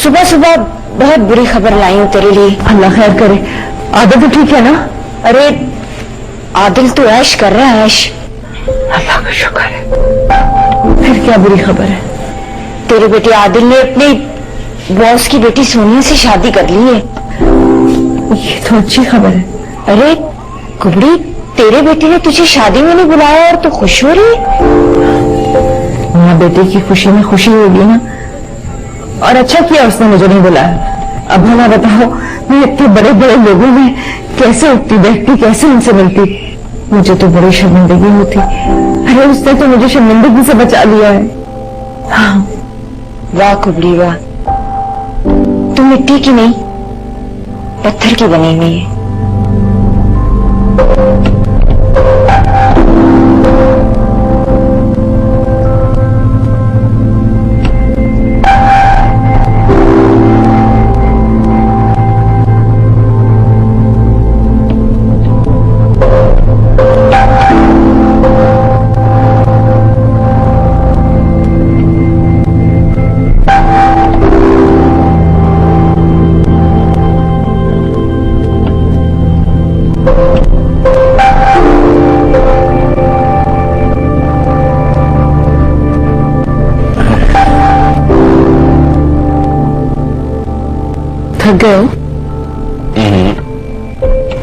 सुबह सुबह बहुत बुरी खबर लाई हूं तेरे लिए। अल्लाह खैर करे। आदिल तो ठीक है ना? अरे आदिल तो ऐश कर रहा है, ऐश। अल्लाह का शुक्र है। फिर क्या बुरी खबर है? तेरे बेटे आदिल ने अपने बॉस की बेटी सोनिया से शादी कर ली है। ये तो अच्छी खबर है। अरे कुबड़ी, तेरे बेटे ने तुझे शादी में नहीं बुलाया और तू खुश हो रही है? माँ बेटे की खुशी में खुशी होगी ना, और अच्छा किया उसने मुझे नहीं बुलाया। अब भला बताओ, मैं इतने बड़े बड़े लोगों में कैसे उठती बैठती, कैसे उनसे मिलती? मुझे तो बड़ी शर्मिंदगी होती। अरे उसने तो मुझे शर्मिंदगी से बचा लिया है। हाँ। वाह कुबड़ी वाह, तू मिट्टी की नहीं पत्थर की बनी हुई है। थक गए हो?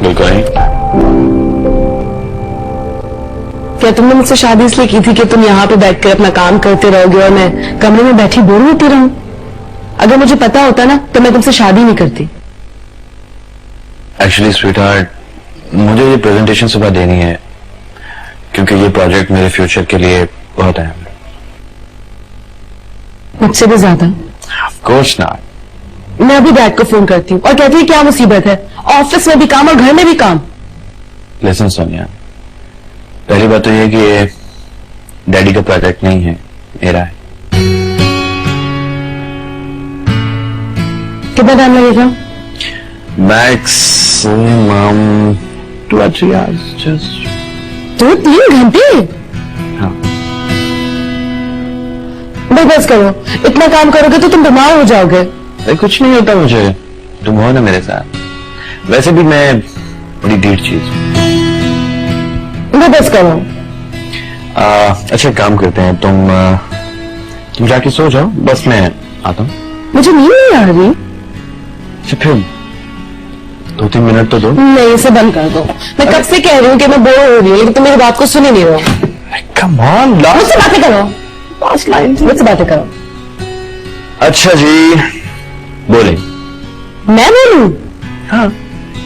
बिल्कुल नहीं। क्या तुमने मुझसे शादी इसलिए की थी कि तुम यहाँ पे बैठकर अपना काम करते रहोगे और मैं कमरे में बैठी बोर होती रहूं? अगर मुझे पता होता ना तो मैं तुमसे शादी नहीं करती। एक्चुअली स्वीटहार्ट, मुझे ये प्रेजेंटेशन सुबह देनी है क्योंकि ये प्रोजेक्ट मेरे फ्यूचर के लिए बहुत अहम है। मुझसे भी ज्यादा। Of course not. मैं अभी डैड को फोन करती हूँ और कहती है क्या मुसीबत है, ऑफिस में भी काम और घर में भी काम। लिसन सोनिया, पहली बात तो ये कि ये डैडी का प्रोजेक्ट नहीं है, मेरा है। कितना टाइम लगेगा? Maximum 2 or 3 hours just. 2-3 घंटे? हाँ। भाई बस करो, इतना काम करोगे तो तुम बीमार हो जाओगे। अरे कुछ नहीं होता मुझे, तुम हो ना मेरे साथ। वैसे भी मैं बड़ी ढीठ चीज हूँ। भाई बस करो। अच्छा काम करते हैं, तुम जाके सो जाओ, बस मैं आता हूँ। मुझे नींद नहीं आ रही। अच्छा फिर 2-3 मिनट तो दो। नहीं, इसे बंद कर दो। मैं कब से कह रही हूँ कि मैं बोर हो रही हूँ लेकिन तुम मेरी बात को सुन ही नहीं रहे हो। कम ऑन, मुझसे बातें करो, मुझसे बातें करो। अच्छा जी, बोले। मैं बोलूं? हाँ,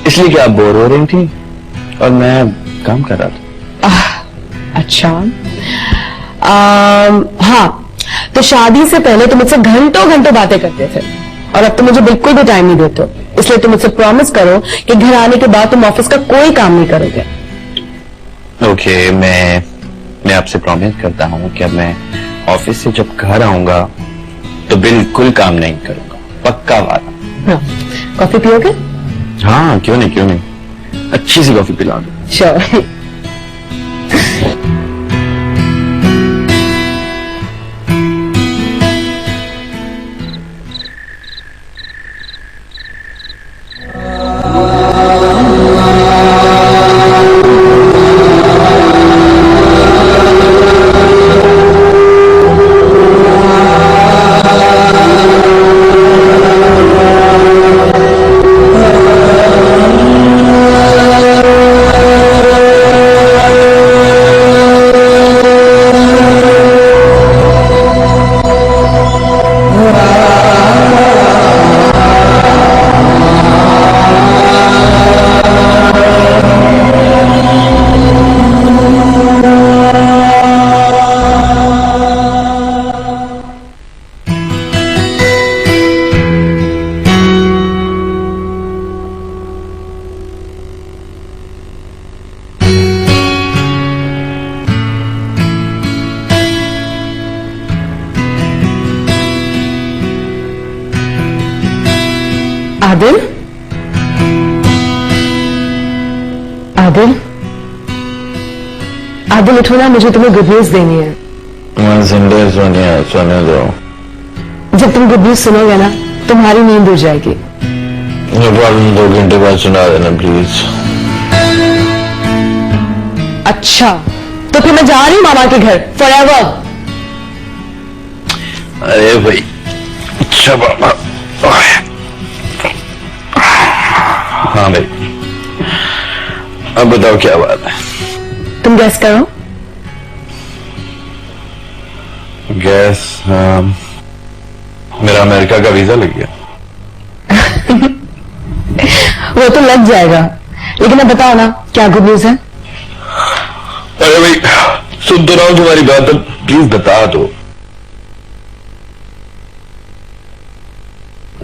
इसलिए कि आप बोर हो रही थी और मैं काम कर रहा था। अच्छा। हाँ, तो शादी से पहले तुम मुझसे घंटों घंटों बातें करते थे और अब तुम मुझे बिल्कुल भी टाइम नहीं देते हो। इसलिए तुम मुझसे प्रॉमिस करो कि घर आने के बाद तुम ऑफिस का कोई काम नहीं करोगे। ओके, मैं आपसे प्रॉमिस करता हूँ कि अब मैं ऑफिस से जब घर आऊंगा तो बिल्कुल काम नहीं करूंगा, पक्का वादा। हाँ, कॉफी पियोगे? हाँ, क्यों नहीं, अच्छी सी कॉफी पिला दो। श्योर। आदिल, आदिल, आदिल उठो ना, मुझे तुम्हें गुड न्यूज देनी है। सोने दो। जब तुम गुड न्यूज सुनोगे ना तुम्हारी नींद उड़ जाएगी। 2 घंटे बाद सुना देना प्लीज। अच्छा, तो फिर मैं जा रही हूँ मामा के घर फॉरएवर। अरे भाई, अच्छा बाबा। हाँ भाई, अब बताओ क्या बात है। तुम गैस करो। गैस, मेरा अमेरिका का वीजा लग गया। वो तो लग जाएगा, लेकिन अब बताओ ना क्या गुड न्यूज है। अरे भाई, सुन तो रहा हूं तुम्हारी बात, तो प्लीज बता दो।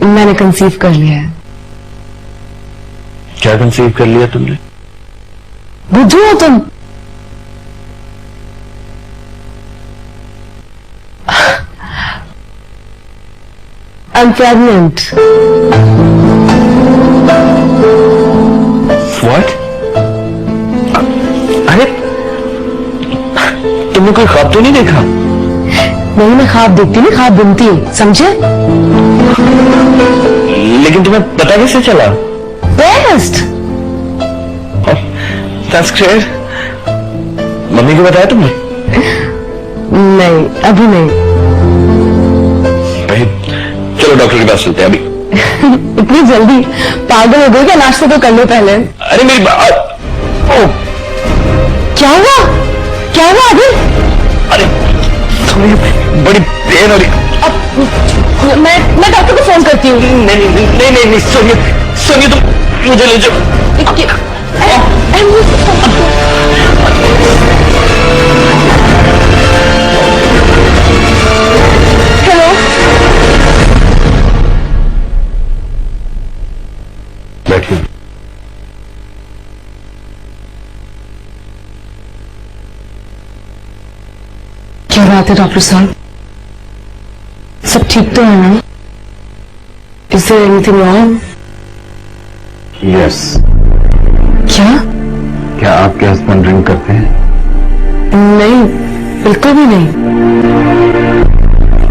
मैंने कंसीव कर लिया है। क्या कंसीव कर लिया तुमने? बुद्धू हो तुम। I'm pregnant. What? अरे तुमने कोई ख्वाब तो नहीं देखा? नहीं, मैं ख्वाब देखती नहीं, ख्वाब बुनती हूँ, समझे? लेकिन तुम्हें पता कैसे चला? बेस्ट। That's great. मम्मी को बताया तुमने? नहीं, अभी नहीं। भाई चलो डॉक्टर के पास चलते हैं अभी। इतनी जल्दी पागल हो गई क्या? नाश्ता तो कर लो पहले। अरे मेरी बात, ओ, क्या हुआ? क्या हुआ अभी? अरे थोड़ी बड़ी पेन हो रही। अब मैं डॉक्टर को फोन करती हूँ। नहीं सोनिया तुम मुझे ले जाओ। हेलो, बैठिए। क्या बात है डॉक्टर साहब? सब ठीक तो है ना? Is there anything wrong? Yes. क्या आपके हस्बैंड ड्रिंक करते हैं? नहीं, बिल्कुल भी नहीं।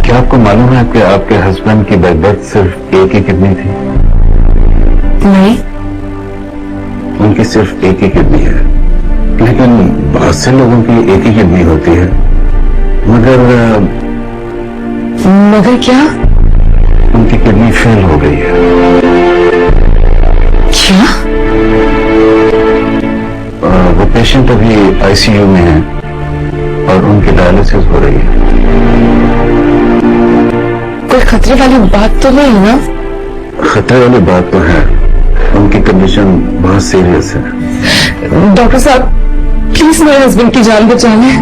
क्या आपको मालूम है कि आपके हस्बैंड की बाय बर्थ सिर्फ एक ही किडनी थी? नहीं। उनकी सिर्फ एक ही किडनी है, लेकिन बहुत से लोगों की एक ही किडनी होती है। मगर क्या? उनकी किडनी फेल हो गई है। क्या? वो पेशेंट अभी आईसीयू में है और उनकी डायलिसिस हो रही है। कोई खतरे वाली बात तो नहीं है ना? खतरे वाली बात तो है, उनकी कंडीशन बहुत सीरियस है। डॉक्टर साहब प्लीज मेरे हस्बैंड की जान बचा लें।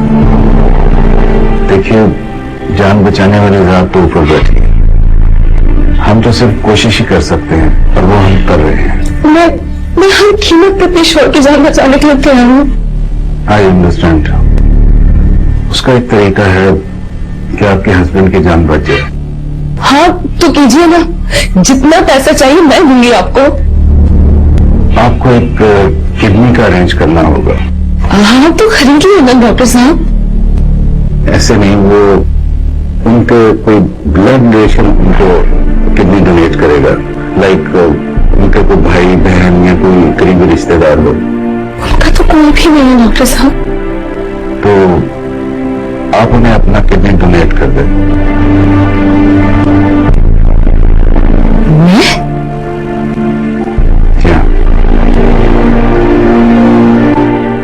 देखिए, जान बचाने वाली जात तो ऊपर बैठी है, हम तो सिर्फ कोशिश ही कर सकते हैं और वो हम कर रहे हैं। मैं हर कीमत पर ईश्वर की जान बचाने के लिए तैयार हूँ। I understand. उसका एक तरीका है कि आपके हस्बैंड की जान बच जाए। हाँ तो कीजिए ना, जितना पैसा चाहिए मैं दूंगी आपको। आपको एक किडनी का अरेंज करना होगा। हाँ तो खरीदिए ना डॉक्टर साहब। ऐसे नहीं, वो उनके कोई ब्लड रिलेशन उनको किडनी डोनेट करेगा, लाइक उनके कोई भाई बहन या कोई करीबी रिश्तेदार लोग। उनका तो कोई भी नहीं है डॉक्टर साहब। तो आप उन्हें अपना किडनी डोनेट कर दें। मैं? क्या?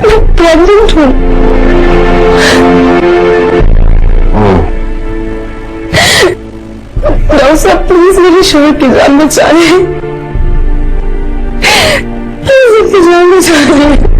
मैं प्रेग्नेंट हूँ। ओह, डॉक्टर साहब प्लीज मेरे शोर की जान बचा लें। प्लीज उसकी जान बचा लें।